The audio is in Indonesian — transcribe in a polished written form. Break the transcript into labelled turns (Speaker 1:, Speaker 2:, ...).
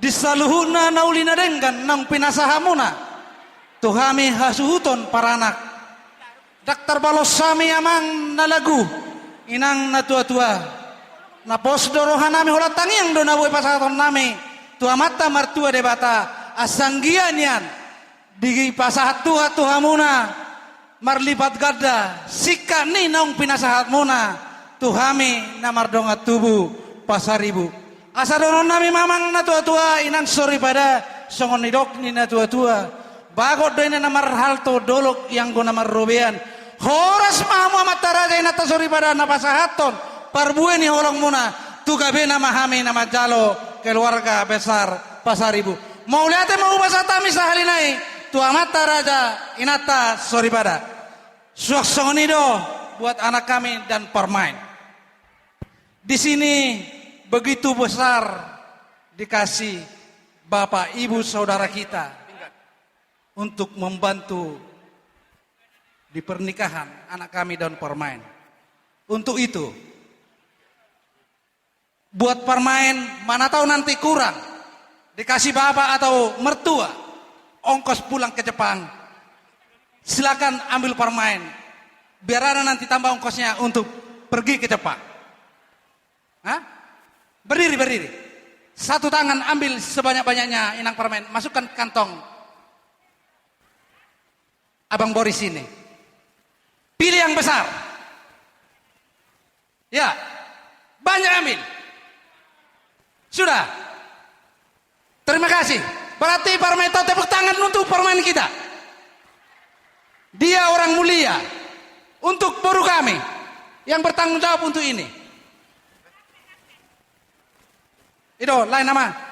Speaker 1: disaluhuna naulina denggan nang pinasahamuna tuhami hasuhuton paranak daktar balos sami amang nalagu inang na tua-tua na posdorohan nami holat tangiang do nabuhay pasaton nami tua mata martua debata asanggian yan di pasahat tuha-tuhamuna marlipat gada sika ni naung pinasahat muna tuhami namardonga tubuh pasaribu asadonon nami mamang na tua-tua inan sorry pada songon nidok ni na tua-tua bagot do ina namar halto dolok yang go namar robean horas mamu amat taraja ina tasori pada napasahaton parbue ni holong muna tugabe nama hami nama jalo keluarga besar pasaribu mau lihat mau bahasa tami sahalinai tua mata raja inata sorry pada suak songonido buat anak kami dan permain di sini begitu besar dikasih bapak ibu saudara kita untuk membantu di pernikahan anak kami dan permain. Untuk itu buat permain mana tahu nanti kurang dikasih bapak atau mertua ongkos pulang ke Jepang, silakan ambil permain biar ada nanti tambah ongkosnya untuk pergi ke Jepang. Hah? Berdiri satu tangan ambil sebanyak-banyaknya inang permain masukkan kantong Abang Boris ini pilih yang besar ya banyak ambil sudah. Terima kasih. Berarti Parmeto tepuk tangan untuk permain kita. Dia orang mulia untuk buruh kami yang bertanggung jawab untuk ini. Itu lain nama.